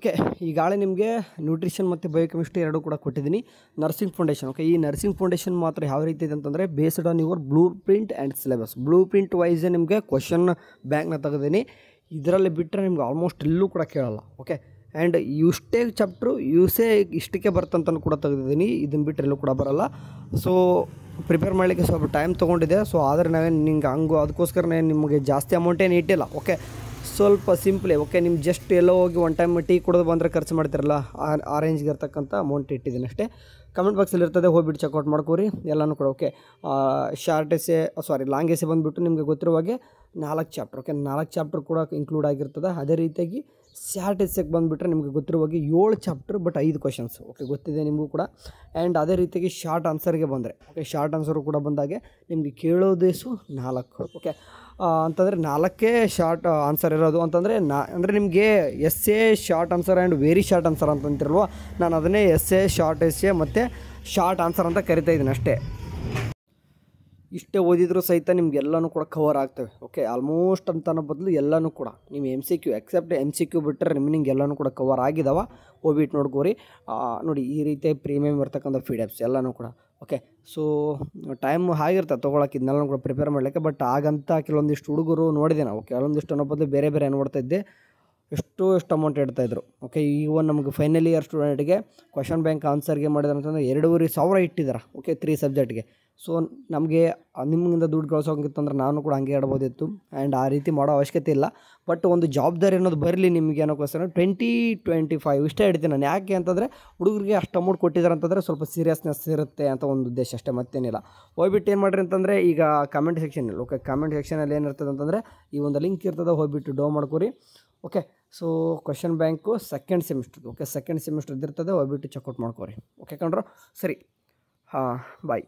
Okay, ಈಗಾಗಲೇ ನಿಮಗೆ nutrition ಮತ್ತು ಬಯೋಕೆಮಿಸ್ಟ್ರಿ ಎರಡೂ ಕೂಡ ಕೊಟ್ಟಿದ್ದೀನಿ. ನರ್ಸಿಂಗ್ ಫೌಂಡೇಶನ್, ಓಕೆ, ಈ ನರ್ಸಿಂಗ್ ಫೌಂಡೇಶನ್ ಮಾತ್ರ ಯಾವ ರೀತಿ ಇದೆ ಅಂತಂದರೆ based on your blueprint and syllabus. Blueprint ವೈಸೇ ನಿಮಗೆ ಕ್ವಶನ್ ಬ್ಯಾಂಕ್ನ ತೆಗೆದೀನಿ. ಇದರಲ್ಲಿ ಬಿಟ್ಟರೆ ನಿಮ್ಗೆ ಆಲ್ಮೋಸ್ಟ್ ಎಲ್ಲೂ ಕೂಡ ಕೇಳಲ್ಲ. ಓಕೆ, ಆ್ಯಂಡ್ ಇಷ್ಟೇ ಚಾಪ್ಟ್ರು ಇಷ್ಟಕ್ಕೆ ಬರ್ತಂತಲೂ ಕೂಡ ತೆಗೆದಿದ್ದೀನಿ. ಇದನ್ನು ಬಿಟ್ಟರೆ ಎಲ್ಲೂ ಕೂಡ ಬರೋಲ್ಲ. ಸೊ ಪ್ರಿಪೇರ್ ಮಾಡಲಿಕ್ಕೆ ಸ್ವಲ್ಪ ಟೈಮ್ ತೊಗೊಂಡಿದೆ. ಸೊ ಆದರೆ ನಾವೇನು ನಿಂಗೆ ಅದಕ್ಕೋಸ್ಕರನೇ ನಿಮಗೆ ಜಾಸ್ತಿ ಅಮೌಂಟ್ ಏನು ಇಟ್ಟಿಲ್ಲ. ಓಕೆ, ಸ್ವಲ್ಪ ಸಿಂಪ್ಲಿ. ಓಕೆ, ನಿಮ್ಮ ಜಸ್ಟ್ ಎಲ್ಲೋ ಹೋಗಿ ಒನ್ ಟೈಮ್ ಟೀ ಕುಡಿದು ಬಂದರೆ ಖರ್ಚು ಮಾಡ್ತಿರಲ್ಲ, ಆ ರೇಂಜ್ಗೆ ಇರ್ತಕ್ಕಂಥ ಅಮೌಂಟ್ ಇಟ್ಟಿದ್ದೀನಿ ಅಷ್ಟೇ. ಕಮೆಂಟ್ ಬಾಕ್ಸಲ್ಲಿ ಇರ್ತದೆ, ಹೋಗ್ಬಿಟ್ಟು ಚೆಕ್ಔಟ್ ಮಾಡ್ಕೋರಿ ಎಲ್ಲನೂ ಕೂಡ. ಓಕೆ, ಲಾಂಗ್ ಎಸೆ ಬಂದುಬಿಟ್ಟು ನಿಮಗೆ ಗೊತ್ತಿರುವ ಹಾಗೆ 4 ಚಾಪ್ಟರ್. ಓಕೆ, 4 ಚಾಪ್ಟರ್ ಕೂಡ ಇನ್ಕ್ಲೂಡ್ ಆಗಿರ್ತದೆ. ಅದೇ ರೀತಿಯಾಗಿ ಶಾರ್ಟ್ ಎಸ್ಸೆಗೆ ಬಂದುಬಿಟ್ರೆ ನಿಮಗೆ ಗೊತ್ತಿರುವಾಗೆ 7 ಚಾಪ್ಟರ್ ಬಟ್ 5 ಕ್ವಶನ್ಸ್. ಓಕೆ, ಗೊತ್ತಿದೆ ನಿಮಗೂ ಕೂಡ. ಆ್ಯಂಡ್ ಅದೇ ರೀತಿಯಾಗಿ ಶಾರ್ಟ್ ಆನ್ಸರ್ಗೆ ಬಂದರೆ, ಓಕೆ, ಶಾರ್ಟ್ ಆನ್ಸರು ಕೂಡ ಬಂದಾಗೆ ನಿಮಗೆ ಕೇಳೋದೇಸು 4. ಓಕೆ, ಅಂತಂದರೆ 4 ಶಾರ್ಟ್ ಆನ್ಸರ್ ಇರೋದು ಅಂತಂದರೆ ಅಂದರೆ ನಿಮಗೆ essay short answer and very short answer ಅಂತಂತಿರಲ್ವ, ನಾನು ಅದನ್ನೇ ಎಸ್ಸೆ, ಶಾರ್ಟ್ ಎಸ್ಸೆ ಮತ್ತು ಶಾರ್ಟ್ ಆನ್ಸರ್ ಅಂತ ಕರಿತಾ ಇದ್ದೀನಿ ಅಷ್ಟೇ. ಇಷ್ಟೇ ಓದಿದರೂ ಸಹಿತ ನಿಮ್ಗೆಲ್ಲನೂ ಕೂಡ ಕವರ್ ಆಗ್ತವೆ. ಓಕೆ, ಆಲ್ಮೋಸ್ಟ್ ಅಂತನೋ ಬದಲು ಎಲ್ಲನೂ ಕೂಡ ನೀವು MCQ ಎಕ್ಸೆಪ್ಟ್ MCQ ಬಿಟ್ಟರೆ ರಿಮೈನಿಂಗ್ ಎಲ್ಲನೂ ಕೂಡ ಕವರ್ ಆಗಿದ್ದಾವೆ. ಹೋಗ್ಬಿಟ್ಟು ನೋಡ್ಕೋರಿ. ನೋಡಿ, ಈ ರೀತಿ ಪ್ರೀಮಿಯಮ್ ಇರ್ತಕ್ಕಂಥ PDF ಎಲ್ಲನೂ ಕೂಡ. ಓಕೆ, ಸೊ ಟೈಮ್ ಆಗಿರ್ತದೆ ತೊಗೊಳಕ್ಕೆ ಇದನ್ನೆಲ್ಲ ಕೂಡ ಪ್ರಿಪೇರ್ ಮಾಡಲಿಕ್ಕೆ. ಬಟ್ ಆಗಂತ ಕೆಲವೊಂದಿಷ್ಟು ಹುಡುಗರು ನೋಡಿದೆ ನಾವು, ಕೆಲವೊಂದಿಷ್ಟು ಅನ್ನೋ ಬದಲು ಬೇರೆ ನೋಡ್ತಾ ಇದ್ದೆ, ಎಷ್ಟು ಅಮೌಂಟ್ ಇಡ್ತಾಯಿದ್ರು. ಓಕೆ, ಈಗ ನಮಗೆ ಫೈನಲ್ ಇಯರ್ ಸ್ಟೂಡೆಂಟ್ಗೆ ಕ್ವಶನ್ ಬ್ಯಾಂಕ್ ಆನ್ಸರ್ಗೆ ಮಾಡಿದಾರೆ ಅಂತಂದರೆ 2,500 ಇಟ್ಟಿದ್ದಾರೆ. ಓಕೆ, 3 ಸಬ್ಜೆಕ್ಟ್ಗೆ. ಸೊ ನಮಗೆ ನಿಮ್ಮಿಂದ ದುಡ್ಡು ಗಳಿಸೋಂಗಿತ್ತಂದ್ರೆ ನಾನು ಕೂಡ ಹಂಗೆ ಇಡ್ಬೋದಿತ್ತು. ಆ್ಯಂಡ್ ಆ ರೀತಿ ಮಾಡೋ ಅವಶ್ಯಕತೆ ಇಲ್ಲ. ಬಟ್ ಒಂದು ಜವಾಬ್ದಾರಿ ಅನ್ನೋದು ಬರಲಿ ನಿಮಗೆ ಅನ್ನೋಕ್ಕೋಸ್ಕರ 20-25 ಇಷ್ಟೇ ಇಡ್ತೀನಿ ನಾನು. ಯಾಕೆ ಅಂತಂದರೆ ಹುಡುಗರಿಗೆ ಅಷ್ಟು ಅಮೌಂಟ್ ಕೊಟ್ಟಿದ್ದಾರೆ ಅಂತಂದರೆ ಸ್ವಲ್ಪ ಸೀರಿಯಸ್ನೆಸ್ ಇರುತ್ತೆ ಅಂತ ಒಂದು ಉದ್ದೇಶ ಅಷ್ಟೇ, ಮತ್ತೇನಿಲ್ಲ. ಹೋಗ್ಬಿಟ್ಟು ಏನು ಮಾಡಿರಿ ಅಂತಂದರೆ ಈಗ ಕಮೆಂಟ್ ಸೆಕ್ಷನಲ್ಲಿ, ಓಕೆ, ಕಮೆಂಟ್ ಸೆಕ್ಷನಲ್ಲಿ ಏನಿರ್ತದೆ ಅಂತಂದರೆ ಈ ಒಂದು ಲಿಂಕ್ ಇರ್ತದೆ, ಹೋಗ್ಬಿಟ್ಟು ಡೌನ್ ಮಾಡ್ಕೊರಿ. Okay, so question bank second semester. Okay, second semester ಇದಿರ್ತದೆ, ಹೋಗ್ಬಿಟ್ಟು ಚೆಕ್ಔಟ್ ಮಾಡ್ಕೊರಿ. ಓಕೆ ಕಣ್ರೋ, ಸರಿ, ಹಾಂ, ಬಾಯ್.